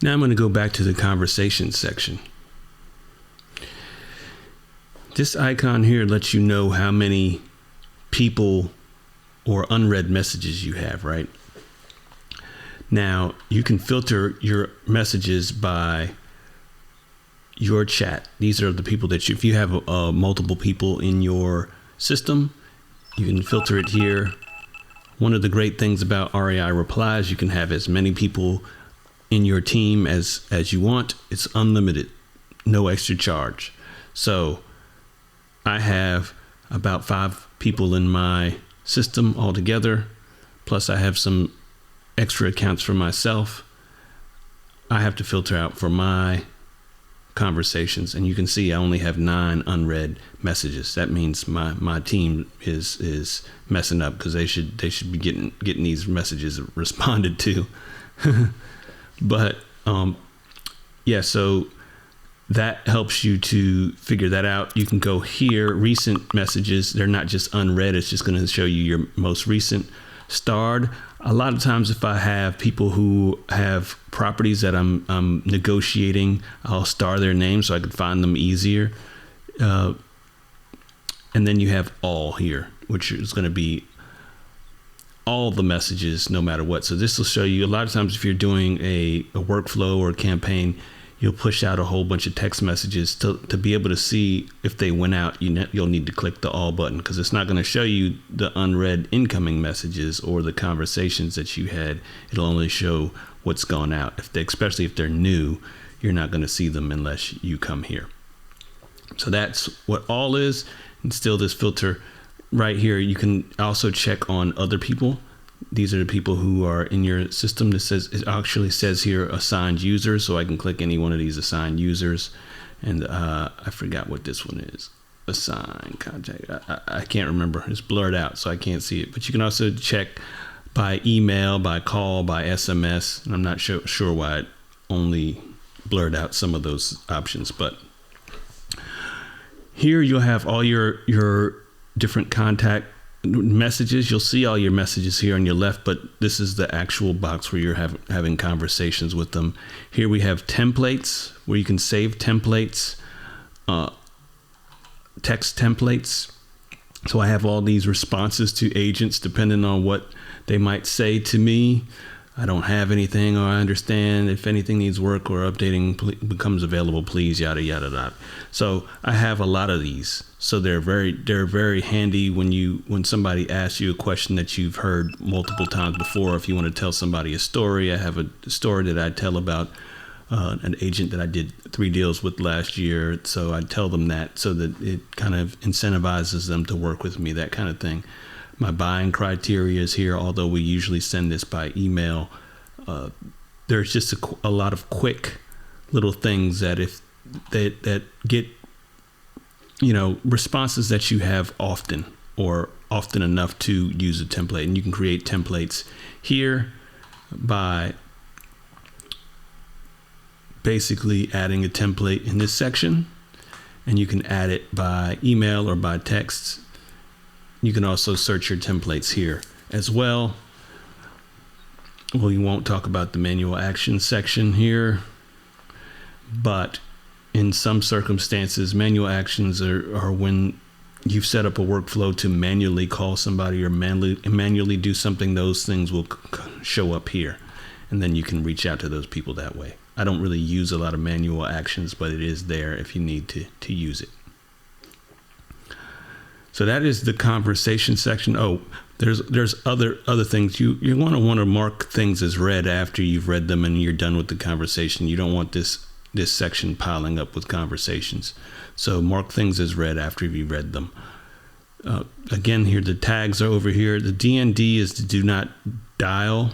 Now I'm going to go back to the conversation section. This icon here lets you know how many people or unread messages you have, right? Now you can filter your messages by your chat. These are the people that if you have multiple people in your system, you can filter it here. One of the great things about REI Reply is you can have as many people in your team as you want. It's unlimited, no extra charge. So I have about 5 people in my system altogether, plus I have some extra accounts for myself. I have to filter out for my conversations, and you can see I only have 9 unread messages. That means my team is messing up, because they should be getting these messages responded to. But yeah, so that helps you to figure that out. You can go here, recent messages. They're not just unread. It's just going to show you your most recent. Starred. A lot of times if I have people who have properties that I'm negotiating, I'll star their name so I can find them easier. And then you have all here, which is going to be all the messages no matter what. So this will show you a lot of times if you're doing a workflow or a campaign, you'll push out a whole bunch of text messages. To be able to see if they went out, you'll need to click the all button, because it's not going to show you the unread incoming messages or the conversations that you had. It'll only show what's gone out. Especially if they're new, you're not going to see them unless you come here. So that's what all is. And still this filter right here, you can also check on other people. These are the people who are in your system. It actually says here assigned users, so I can click any one of these assigned users. And I forgot what this one is. Assign contact. I can't remember. It's blurred out, so I can't see it. But you can also check by email, by call, by SMS. And I'm not sure why it only blurred out some of those options. But here you'll have all your different contact messages. You'll see all your messages here on your left, but this is the actual box where you're having conversations with them. Here we have templates, where you can save templates, text templates. So I have all these responses to agents depending on what they might say to me. I don't have anything, or I understand if anything needs work or updating becomes available, please, yada, yada, yada. So I have a lot of these. So they're very handy when somebody asks you a question that you've heard multiple times before. If you want to tell somebody a story, I have a story that I tell about an agent that I did 3 deals with last year. So I tell them that so that it kind of incentivizes them to work with me, that kind of thing. My buying criteria is here, although we usually send this by email. There's just a lot of quick little things that that get, responses that you have often, or often enough to use a template. And you can create templates here by basically adding a template in this section, and you can add it by email or by text. You can also search your templates here as well. Well, you won't talk about the manual action section here, but in some circumstances, manual actions are when you've set up a workflow to manually call somebody or manually do something. Those things will show up here, and then you can reach out to those people that way. I don't really use a lot of manual actions, but it is there if you need to use it. So that is the conversation section. Oh, there's other things. You want to mark things as read after you've read them and you're done with the conversation. You don't want this section piling up with conversations. So mark things as read after you've read them. Again, here the tags are over here. The DND is the do not dial.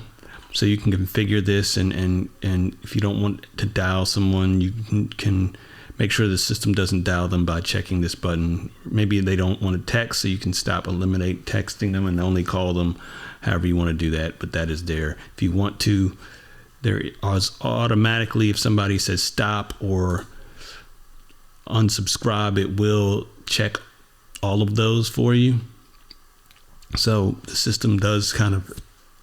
So you can configure this, and if you don't want to dial someone, you can make sure the system doesn't dial them by checking this button. Maybe they don't want to text, so you can eliminate texting them and only call them, however you want to do that, but that is there. If you want to, there is automatically, if somebody says stop or unsubscribe, it will check all of those for you. So the system does kind of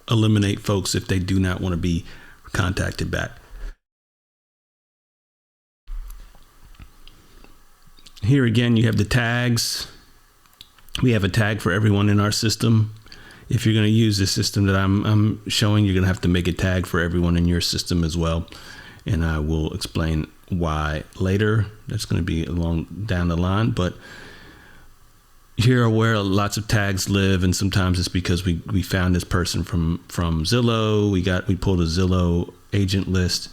eliminate folks if they do not want to be contacted back. Here again, you have the tags. We have a tag for everyone in our system. If you're going to use the system that I'm showing, you're going to have to make a tag for everyone in your system as well. And I will explain why later. That's going to be along down the line. But here are where lots of tags live, and sometimes it's because we found this person from Zillow. We pulled a Zillow agent list.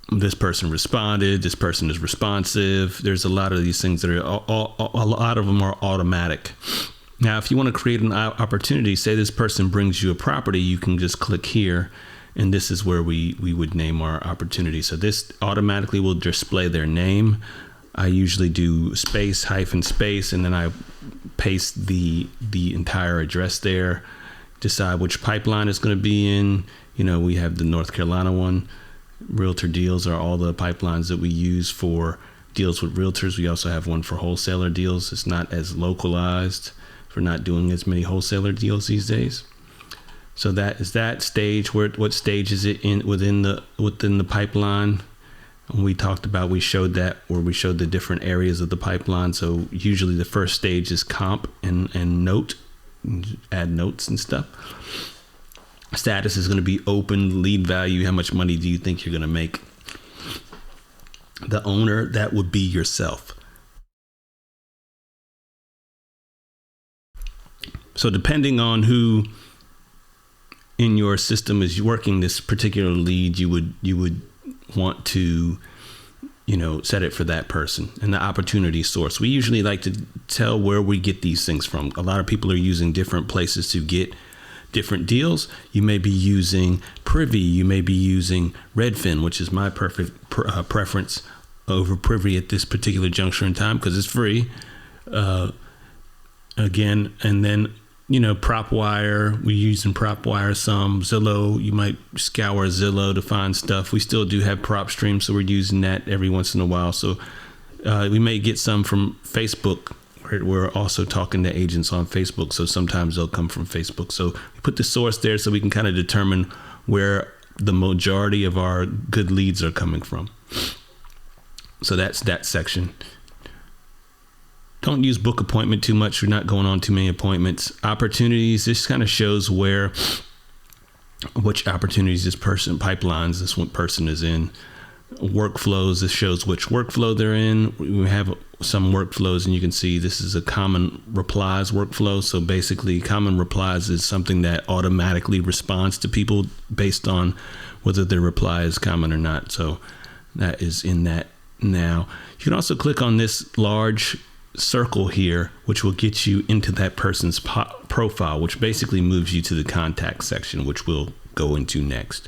This person responded. This person is responsive. There's a lot of these things that are a lot of them are automatic. Now, if you want to create an opportunity, say this person brings you a property, you can just click here, and this is where we would name our opportunity. So this automatically will display their name. I usually do space, hyphen, space, and then I paste the entire address there. Decide which pipeline it's going to be in. We have the North Carolina one. Realtor deals are all the pipelines that we use for deals with realtors. We also have one for wholesaler deals. It's not as localized for not doing as many wholesaler deals these days. So that is that stage. What stage is it in within the pipeline? And we showed that where we showed the different areas of the pipeline. So usually the first stage is comp and note, add notes and stuff. Status is going to be open, lead value. How much money do you think you're going to make? The owner, that would be yourself. So depending on who in your system is working this particular lead, you would want to, set it for that person. And the opportunity source. We usually like to tell where we get these things from. A lot of people are using different places to get different deals. You may be using PRIVY. You may be using Redfin, which is my perfect preference over PRIVY at this particular juncture in time because it's free. Again, and then, PropWire. We're using PropWire some. Zillow, you might scour Zillow to find stuff. We still do have PropStream, so we're using that every once in a while. So we may get some from Facebook. We're also talking to agents on Facebook, so sometimes they'll come from Facebook. So we put the source there so we can kind of determine where the majority of our good leads are coming from. So that's that section. Don't use book appointment too much. We're not going on too many appointments. Opportunities, this kind of shows which opportunities pipelines this one person is in. Workflows, this shows which workflow they're in. We have some workflows, and you can see this is a common replies workflow. So basically, common replies is something that automatically responds to people based on whether their reply is common or not. So that is in that now. You can also click on this large circle here, which will get you into that person's profile, which basically moves you to the contact section, which we'll go into next.